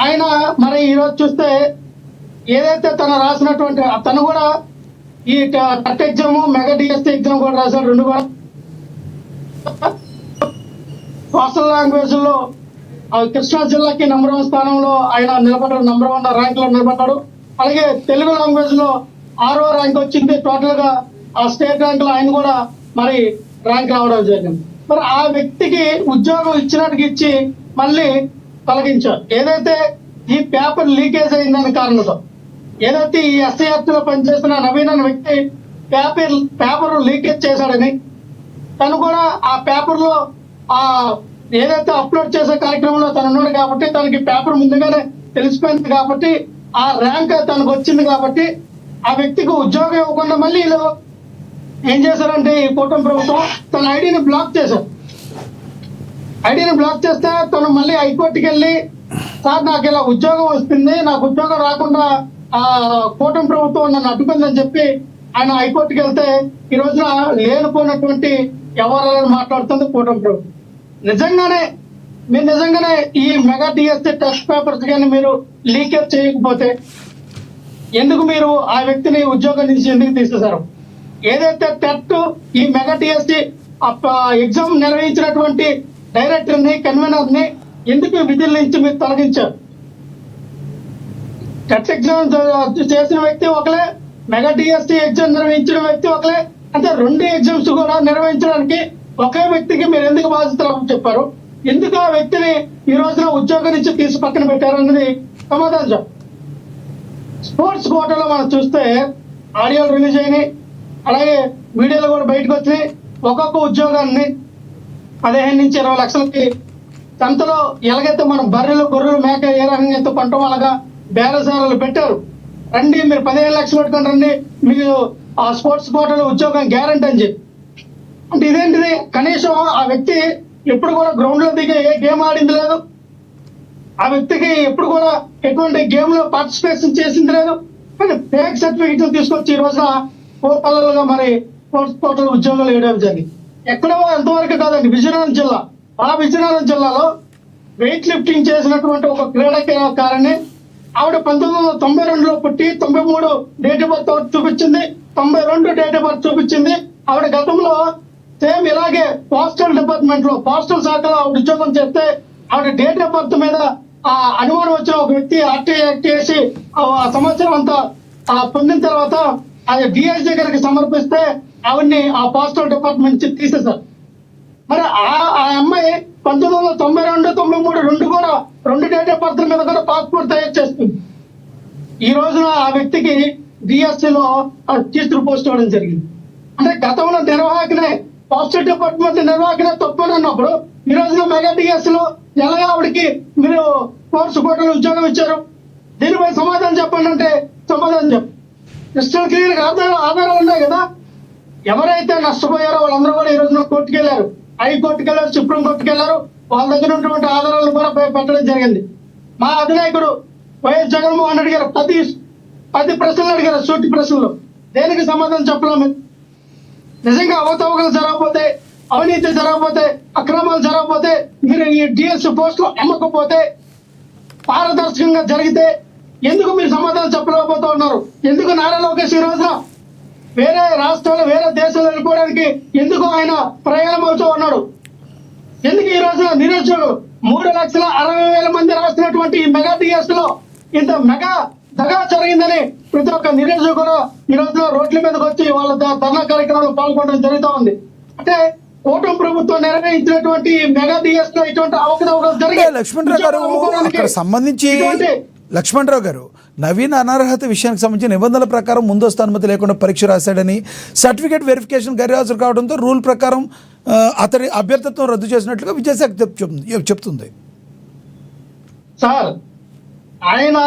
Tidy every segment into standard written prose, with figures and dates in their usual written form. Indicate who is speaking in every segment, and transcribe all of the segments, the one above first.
Speaker 1: ఆయన మరి ఈరోజు చూస్తే ఏదైతే తను రాసినటువంటి తను కూడా ఈ TET exam mega DSC exam కూడా రాశాడు. రెండు కూడా సోషల్ లాంగ్వేజ్ లో కృష్ణా జిల్లాకి నంబర్ 1 స్థానంలో ఆయన నిలబడ్డాడు, నంబర్ 1 ర్యాంక్ లో నిలబడ్డాడు. అలాగే తెలుగు లాంగ్వేజ్ లో 6వ ర్యాంక్ వచ్చింది. టోటల్ గా ఆ స్టేట్ ర్యాంక్ లో ఆయన కూడా మరి ర్యాంక్ రావడం జరిగింది. మరి ఆ వ్యక్తికి ఉద్యోగం ఇచ్చినట్టుగా ఇచ్చి మళ్ళీ తొలగించారు. ఏదైతే ఈ పేపర్ లీకేజ్ అయిందని కారణంతో, ఏదైతే ఈ ఎస్ఐఆర్టీ లో పనిచేస్తున్న నవీన్ అనే వ్యక్తి పేపర్ లీకేజ్ చేశాడని, తను కూడా ఆ పేపర్ లో ఆ ఏదైతే అప్లోడ్ చేసే కార్యక్రమంలో తను ఉన్నాడు కాబట్టి తనకి పేపర్ ముందుగానే తెలిసిపోయింది కాబట్టి ఆ ర్యాంక్ తనకు వచ్చింది కాబట్టి ఆ వ్యక్తికి ఉద్యోగం ఇవ్వకుండా మళ్ళీ వీళ్ళు ఏం చేశారంటే ఈ కూటమి ప్రభుత్వం తన ఐడిని బ్లాక్ చేశారు. ఐడిని బ్లాక్ చేస్తే తను మళ్ళీ హైకోర్టుకి వెళ్ళి, సార్ నాకు ఇలా ఉద్యోగం వస్తుంది, నాకు ఉద్యోగం రాకుండా ఆ కూటమి ప్రభుత్వం నన్ను అడ్డుకుందని చెప్పి ఆయన హైకోర్టుకి వెళ్తే ఈ రోజున లేనిపోయినటువంటి ఎవరైనా మాట్లాడుతుంది కూటమి ప్రభుత్వం. నిజంగానే ఈ మెగా డిఎస్సీ టెస్ట్ పేపర్స్ కానీ మీరు లీకేజ్ చేయకపోతే ఎందుకు మీరు ఆ వ్యక్తిని ఉద్యోగం నుంచి ఎందుకు తీసేశారు? ఏదైతే టెట్ ఈ మెగా డిఎస్సీ ఎగ్జామ్ నిర్వహించినటువంటి డైరెక్టర్ ని కన్వీనర్ ని ఎందుకు విధుల నుంచి మీరు తొలగించారు? టెట్ ఎగ్జామ్ చేసిన వ్యక్తి ఒకలే, మెగా డిఎస్సీ ఎగ్జామ్ నిర్వహించిన వ్యక్తి ఒకలే, అంటే 2 ఎగ్జామ్స్ కూడా నిర్వహించడానికి ఒకే వ్యక్తికి మీరు ఎందుకు బాధ్యతలు చెప్పారు? ఎందుకు ఆ వ్యక్తిని ఈ రోజున ఉద్యోగం నుంచి తీసి పక్కన పెట్టారు అన్నది సమాధానం చెప్పు. స్పోర్ట్స్ కోటాలో మనం చూస్తే ఆడియోలు రిలీజ్ అయినాయి, అలాగే వీడియోలు కూడా బయటకు వచ్చినాయి. ఒక్కొక్క ఉద్యోగాన్ని 15 నుంచి 20 లక్షలకి సంతలో ఎలాగైతే మనం బర్రెలు గొర్రెలు మేక ఏ రకంగా అయితే కొంటాం అలాగా బేరసారాలు పెట్టారు. రండి మీరు 15 లక్షలు పెట్టుకుని రండి, మీకు ఆ స్పోర్ట్స్ కోటాలో ఉద్యోగం గ్యారంటీ అని చెప్పి. అంటే ఇదేంటిది? కనీసం ఆ వ్యక్తి ఎప్పుడు కూడా గ్రౌండ్ లో దిగి ఏ గేమ్ ఆడింది లేదు, ఆ వ్యక్తికి ఎప్పుడు కూడా ఎటువంటి గేమ్ లో పార్టిసిపేషన్ చేసింది లేదు. కానీ ఫేక్ సర్టిఫికేట్ తీసుకొచ్చి ఈ రోజున కోపల్లలుగా మరి స్పోర్ట్స్ కోటాలో ఉద్యోగాలు వేయడం జరిగింది. ఎక్కడో ఎంతవరకు కాదండి, విజయనగరం జిల్లా. ఆ విజయనగరం జిల్లాలో వెయిట్ లిఫ్టింగ్ చేసినటువంటి ఒక క్రీడాకారిణి ఆవిడ 1992లో పుట్టి 93 డేట్ ఆఫ్ బర్త్ చూపించింది, 92 డేట్ ఆఫ్ బర్త్ చూపించింది. ఆవిడ గతంలో సేమ్ ఇలాగే పోస్టల్ డిపార్ట్మెంట్ లో పోస్టల్ శాఖలో ఆవిడ ఉద్యోగం చేస్తే ఆవిడ డేట్ ఆఫ్ బర్త్ మీద ఆ అనుమానం వచ్చిన ఒక వ్యక్తి ఆర్టీఐ యాక్ట్ చేసి ఆ సంవత్సరం అంతా పొందిన తర్వాత అది డిఐజీ గారికి సమర్పిస్తే ఆవిడ్ని ఆ పోస్టల్ డిపార్ట్మెంట్ నుంచి తీసేశారు. మరి ఆ అమ్మాయి 1992, 93 కూడా 2 డేట్ ఆఫ్ బర్త్ మీద కూడా పాస్పోర్ట్ తయారు చేస్తుంది. ఈ రోజున ఆ వ్యక్తికి డిఎస్సీలో టీచర్ పోస్ట్ ఇవ్వడం జరిగింది. అంటే గతంలో నిర్వాహకనే పోస్టల్ డిపార్ట్మెంట్ నిర్వాహకనే తప్పని అన్నప్పుడు ఈ రోజున మెగా డిఎస్సీలో ఎలాగా ఆవిడకి మీరు కోర్స్ కోటలు ఉద్యోగం ఇచ్చారు? దీనిపై సమాధానం చెప్పండి అంటే సమాధానం చెప్పు. క్రిస్టల్ క్లియర్ ఆధారాలు ఉన్నాయి కదా. ఎవరైతే నష్టపోయారో వాళ్ళందరూ కూడా ఈ రోజున కోర్టుకు వెళ్ళారు, హైకోర్టుకు వెళ్ళారు, సుప్రీం కోర్టుకు వెళ్ళారు. వాళ్ళ దగ్గర ఉన్నటువంటి ఆధారాలను కూడా పెట్టడం జరిగింది. మా అధినాయకుడు వైఎస్ జగన్మోహన్ రెడ్డి గారు 10 ప్రశ్నలు అడిగారు, సూటి ప్రశ్నలు. దేనికి సమాధానం చెప్పలేము. నిజంగా అవతవకలు జరగకపోతే, అవినీతి జరగకపోతే, అక్రమాలు జరగకపోతే, మీరు ఈ డిఎస్సీ పోస్టులు అమ్మకపోతే, పారదర్శకంగా జరిగితే ఎందుకు మీరు సమాధానం చెప్పలేకపోతూ ఉన్నారు? ఎందుకు నారా లోకేష్ ఈ రోజున వేరే రాష్ట్రాలు వేరే దేశాలు వెళ్ళిపోవడానికి ఎందుకు ఆయన ప్రయాణం అవుతూ ఉన్నాడు? ఎందుకు ఈ రోజున నిరుద్యోగులు 3,60,000 మంది రాస్తున్నటువంటి ఈ మెగా డిఎస్ లో ఇంత మెగా దగా జరిగిందని ప్రతి ఒక్క నిరుద్యోగులు ఈ రోజున రోడ్ల మీదకి వచ్చి వాళ్ళ ధర్నా కార్యక్రమాలు పాల్గొనడం జరుగుతూ ఉంది. అంటే కూటమి ప్రభుత్వం నిర్వహించినటువంటి మెగా డిఎస్ లో ఇటువంటి అవకతవకలు జరిగాయి.
Speaker 2: లక్ష్మణరావు గారు అక్కడ సంబంధించి లక్ష్మణరావు గారు నవీన్ అనర్హత విషయానికి సంబంధించిన నిబంధనల ప్రకారం ముందస్తు అనుమతి లేకుండా పరీక్ష రాశాడని, సర్టిఫికేట్ వెరిఫికేషన్ గైర్హాజరు కావడంతో రూల్ ప్రకారం అతడి అభ్యర్థిత్వం రద్దు చేసినట్లుగా విద్యాశాఖ చెప్తుంది.
Speaker 1: సార్ ఆయన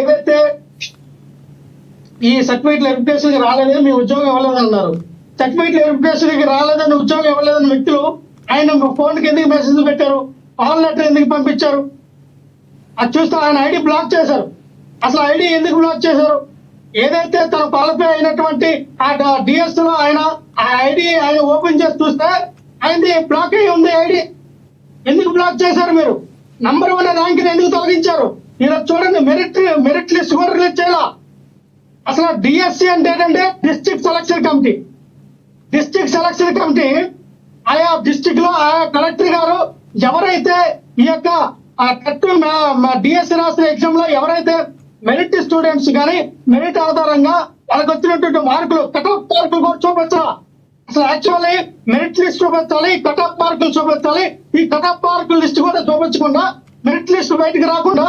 Speaker 1: ఏదైతే ఈ సర్టిఫికేట్ వెరిఫికేషన్ రాలేదని మీ ఉద్యోగం ఇవ్వలేదని అన్నారు. సర్టిఫికేట్ వెరిఫికేషన్ రాలేదని ఉద్యోగం ఇవ్వలేదని వ్యక్తులు ఆయన ఫోన్కి ఎందుకు మెసేజ్ పెట్టారు? కాల్ లెటర్ ఎందుకు పంపించారు? అది చూస్తే ఆయన ఐడి బ్లాక్ చేశారు. అసలు ఐడి ఎందుకు బ్లాక్ చేశారు? ఏదైతే తన క్వాలిఫై అయినటువంటి ఆ డిఎస్ లో ఆయన ఆ ఐడి ఆయన ఓపెన్ చేసి చూస్తే ఆయనది బ్లాక్ అయ్యి ఉంది ఐడి. ఎందుకు బ్లాక్ చేశారు మీరు? నంబర్ 1 ర్యాంక్ ఎందుకు తొలగించారు? ఈరోజు చూడండి, మెరిట్ లిస్ట్ కూడా రిలీజ్ చేయాల. అసలు డిఎస్సి అంటే ఏంటంటే district selection committee. District selection committee ఆయా డిస్ట్రిక్ట్ లో ఆయా కలెక్టర్ గారు ఎవరైతే ఈ యొక్క డిఎస్సి రాసిన ఎగ్జామ్ లో ఎవరైతే మెరిట్ స్టూడెంట్స్ కానీ మెరిట్ ఆధారంగా వాళ్ళకి వచ్చినటువంటి మార్కులు కటాఫ్ మార్కులు కూడా చూపించాలి. అసలు యాక్చువల్లీ మెరిట్ లిస్ట్ చూపించాలి, కటాఫ్ మార్కులు చూపించాలి. ఈ కటాఫ్ మార్కుల లిస్ట్ కూడా చూపించకుండా మెరిట్ లిస్ట్ బయటకు రాకుండా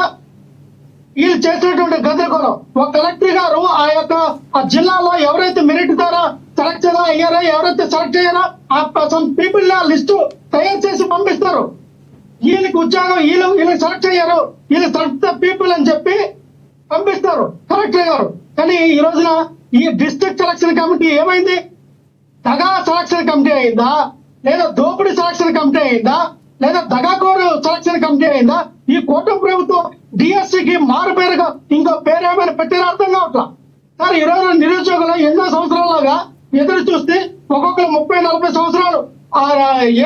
Speaker 1: వీళ్ళు చేసినటువంటి గందరగోళం. ఒక కలెక్టర్ గారు ఆ యొక్క ఆ జిల్లాలో ఎవరైతే మెరిట్ ద్వారా సెలెక్ట్ అయ్యారో, ఎవరైతే సెలెక్ట్ అయ్యారో ఆ సమ్ పీపుల్ లిస్టు తయారు చేసి పంపిస్తారు. వీళ్ళకి ఉద్యోగం వీళ్ళు సెలెక్ట్ అయ్యారు, వీళ్ళు సెలెక్ట్ పీపుల్ అని చెప్పి పంపిస్తారు కలెక్టర్ గారు. కానీ ఈ రోజున ఈ డిస్ట్రిక్ట్ సెలక్షన్ కమిటీ ఏమైంది? దగా సెలక్షన్ కమిటీ అయిందా, లేదా దోపిడీ సెలక్షన్ కమిటీ అయిందా, లేదా దగాకోరు సెలక్షన్ కమిటీ అయిందా? ఈ కూటమి ప్రభుత్వం డిఎస్సికి మారు పేరుగా ఇంకో పేరేమైనా పెట్టిన అర్థం కావట్లా. సార్ ఈ రోజు నిరుద్యోగులు ఎన్నో సంవత్సరాలుగా ఎదురు చూస్తే ఒక్కొక్కరు 30-40 సంవత్సరాలు ఆ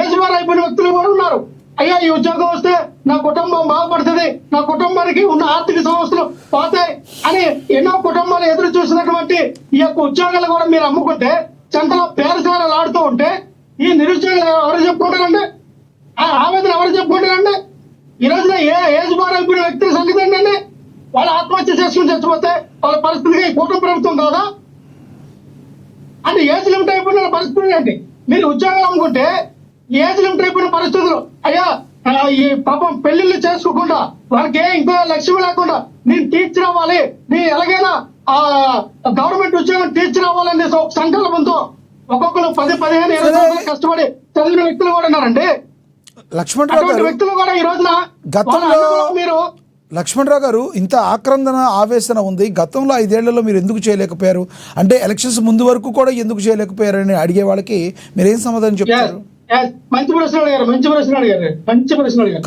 Speaker 1: ఏజ్ బార్ అయిపోయిన వ్యక్తులు కూడా ఉన్నారు. అయ్యా ఈ ఉద్యోగం వస్తే నా కుటుంబం బాగుపడుతుంది, నా కుటుంబానికి ఉన్న ఆర్థిక సమస్యలు పోతాయి అని ఎన్నో కుటుంబాలు ఎదురు చూసినటువంటి ఈ యొక్క ఉద్యోగాలు కూడా మీరు అమ్ముకుంటే చెంతలో పేరసారాలు ఆడుతూ ఉంటే ఈ నిరుద్యోగులు ఎవరు చెప్పుకుంటారండి? ఆ ఆవేదన ఎవరు చెప్పుకుంటారండి? ఈ రోజున ఏజ్ బార్ అయిపోయిన వ్యక్తుల సంగతి ఏంటండి? వాళ్ళు ఆత్మహత్య చేసుకుని చచ్చిపోతే వాళ్ళ పరిస్థితిగా ఈ కూటమి ప్రభుత్వం కాదా? అంటే ఏజ్ లిమిట్ అయిపోయిన పరిస్థితులు ఏంటి? మీరు ఉద్యోగాలు అమ్ముకుంటే ఏజ్ లిమిట్ అయిపోయిన పరిస్థితులు. అయ్యా ఈ పాపం పెళ్లిళ్ళు చేసుకోకుండా వాళ్ళకి ఇంకో లక్ష్యం లేకుండా నేను టీచర్ అవ్వాలి, నేను ఎలాగైనా ఆ గవర్నమెంట్ ఉద్యోగం టీచర్ అవ్వాలనే ఒక సంకల్పంతో ఒక్కొక్కరు 10-15-20 కష్టపడి చదివిన వ్యక్తులు కూడా ఉన్నారండి.
Speaker 2: లక్ష్మణరావు గారు,
Speaker 1: వ్యక్తులు కూడా ఈ రోజున
Speaker 2: గతంలో
Speaker 1: మీరు
Speaker 2: లక్ష్మణరావు గారు ఇంత ఆక్రందన ఆవేశన ఉంది, గతంలో 5 ఏళ్లలో మీరు ఎందుకు చేయలేకపోయారు అంటే ఎలక్షన్స్ ముందు వరకు కూడా ఎందుకు చేయలేకపోయారని అడిగే వాళ్ళకి మీరు ఏం సమాధానం చెప్తారు?
Speaker 1: మంచి ప్రశ్న అడిగారు.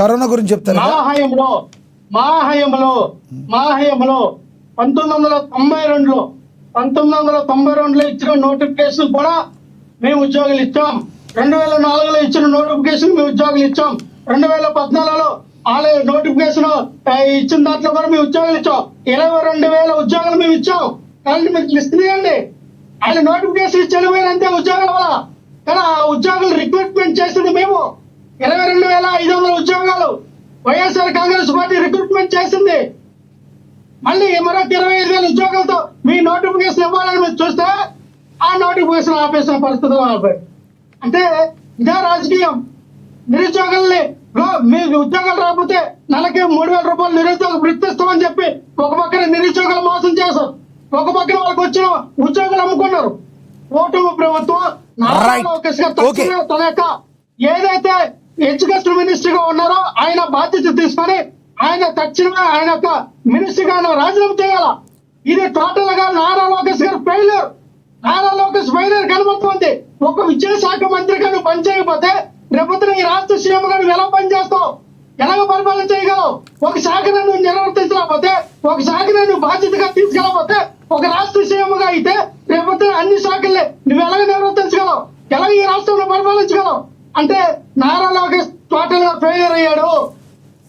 Speaker 2: కరోనా గురించి చెప్తారు.
Speaker 1: మా హయంలో 1992లో ఇచ్చిన నోటిఫికేషన్ కూడా మేము ఉద్యోగులు ఇచ్చాం. 2004లో ఇచ్చిన నోటిఫికేషన్ మేము ఉద్యోగులు ఇచ్చాం. 2014లో నోటిఫికేషన్ ఇచ్చిన దాంట్లో కూడా మేము ఉద్యోగాలు ఇచ్చాం. 22,000 ఉద్యోగాలు మేము ఇచ్చాం. కాబట్టి మీకు లిస్ట్ తీయండి. ఆయన నోటిఫికేషన్ ఇచ్చిన అంతే ఉద్యోగాల వల్ల. కానీ ఆ ఉద్యోగులు రిక్రూట్మెంట్ చేసింది మేము. 22,500 ఉద్యోగాలు వైఎస్ఆర్ కాంగ్రెస్ పార్టీ రిక్రూట్మెంట్ చేసింది. మళ్ళీ మరొక 25,000 ఉద్యోగాలతో మీ నోటిఫికేషన్ ఇవ్వాలని మీరు చూస్తే ఆ నోటిఫికేషన్ ఆపేసిన పరిస్థితులు అంటే ఇదే రాజకీయం. నిరుద్యోగుల్ని మీకు ఉద్యోగాలు రాకపోతే నెలకి 3,000 రూపాయలు నిరుద్యోగ వృత్తిస్తామని చెప్పి ఒక పక్కన నిరుద్యోగులు మోసం చేశారు, ఒక పక్కన వాళ్ళకి వచ్చిన ఉద్యోగాలు అమ్ముకున్నారు. కూటమి ప్రభుత్వం తన యొక్క ఏదైతే ఎడ్యుకేషన్ మినిస్టర్ గా ఉన్నారో ఆయన బాధ్యత తీసుకొని ఆయన తక్షణమే ఆయన యొక్క మినిస్టర్ గా రాజీనామా చేయాలా. ఇది టోటల్ గా నారా లోకేష్ గారు ఫెయిల్యూర్. నారా లోకేష్ ఫెయిల్యూర్ కనబడుతుంది. ఒక విద్యాశాఖ మంత్రిగా నువ్వు పనిచేయకపోతే రేపొద్దున ఈ రాష్ట్ర సీఎం గా నువ్వు ఎలా పనిచేస్తావు, ఎలాగ పరిపాలన చేయగలవు? ఒక శాఖను నువ్వు నిర్వర్తించలేకపోతే, ఒక శాఖను నువ్వు బాధ్యతగా తీసుకెళ్ళకపోతే, ఒక రాష్ట్ర సీఎం గా అయితే రేపొద్దున అన్ని శాఖల్ని నువ్వు ఎలాగ నిర్వర్తించగలవు, ఎలాగ ఈ రాష్ట్రంలో పరిపాలించగలవు? అంటే నారా లోకేష్ టోటల్ గా ఫెయిల్యూర్ అయ్యాడు.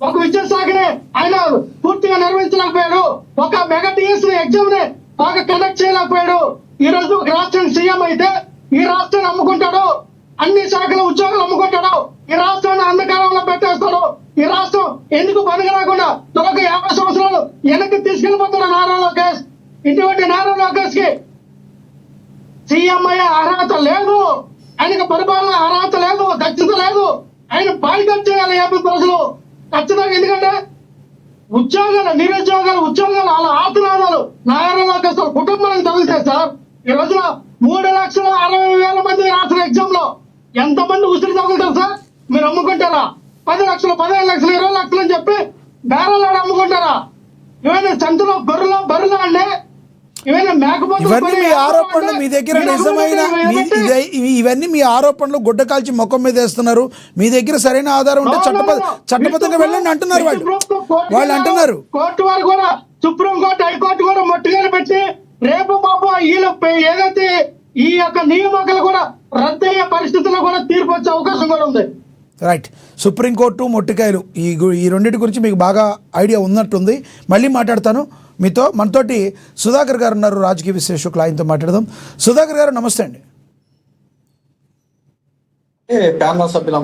Speaker 1: ఒక విద్యాశాఖని ఆయన పూర్తిగా నిర్వహించలేకపోయాడు. ఒక మెగా డిఎస్సి ఎగ్జామ్ ని బాగా కండక్ట్ చేయలేకపోయాడు. ఈ రోజు ఒక రాష్ట్రానికి సీఎం అయితే ఈ రాష్ట్రాన్ని అమ్ముకుంటాడు, అన్ని శాఖల ఉద్యోగాలు అమ్ముకుంటాడు, ఈ రాష్ట్రాన్ని అంధకారంలో పెట్టేస్తాడు. ఈ రాష్ట్రం ఎందుకు పనికి రాకుండా ఒక 50 సంవత్సరాలు వెనక్కి తీసుకెళ్లిపోతాడు నారా లోకేష్. ఇటువంటి నారా లోకేష్ కి సీఎం అయ్యే అర్హత లేదు, ఆయనకు పరిపాలన అర్హత లేదు, దక్షత లేదు. ఆయన బాయ్కట్ చేయాలి ఏపీ ప్రజలు ఖచ్చితంగా. ఎందుకంటే నిరుద్యోగాలు అలా ఆతునాదాలు నారా లోకేష్ కుటుంబాలను తగిలితే సార్ ఈ రోజున 3,60,000 మంది రాసిన ఎగ్జామ్ లో ఎంతమంది ఉసిరి తగులుతారు సార్? మీరు అమ్ముకుంటారా? 10 లక్షలు, 15 లక్షలు, 20 లక్షలు అని చెప్పి బేరాలాడ అమ్ముకుంటారా? ఇవన్నీ సంతలో బర్రెలు అంటే ఇవన్నీ మేకపోతే
Speaker 2: ఇవన్నీ మీ ఆరోపణలు మీ దగ్గర నిజమైన ఇవన్నీ మీ ఆరోపణలు గుడ్డ కాల్చి ముఖం మీద వేస్తున్నారు. మీ దగ్గర సరైన ఆధారం ఉంటే చట్టబద్ధంగా వెళ్ళండి అంటున్నారు వాళ్ళు అంటున్నారు.
Speaker 1: కోర్టు వారు కూడా, సుప్రీంకోర్టు, హైకోర్టు కూడా మొట్టుగాలు పెట్టి రేపు పాప వీళ్ళు ఏదైతే ఈ యొక్క నియామకాలు కూడా రద్దయ్యే పరిస్థితుల్లో కూడా తీర్పు వచ్చే అవకాశం కూడా ఉంది.
Speaker 2: రైట్. సుప్రీంకోర్టు మొట్టికాయలు ఈ రెండింటి గురించి మీకు బాగా ఐడియా ఉన్నట్టుంది. మళ్ళీ మాట్లాడతాను మీతో. మనతోటి సుధాకర్ గారు ఉన్నారు, రాజకీయ విశ్లేషకులు, ఆయనతో మాట్లాడదాం. సుధాకర్ గారు నమస్తే అండి.
Speaker 3: ప్యానల్ సభ్యులందరూ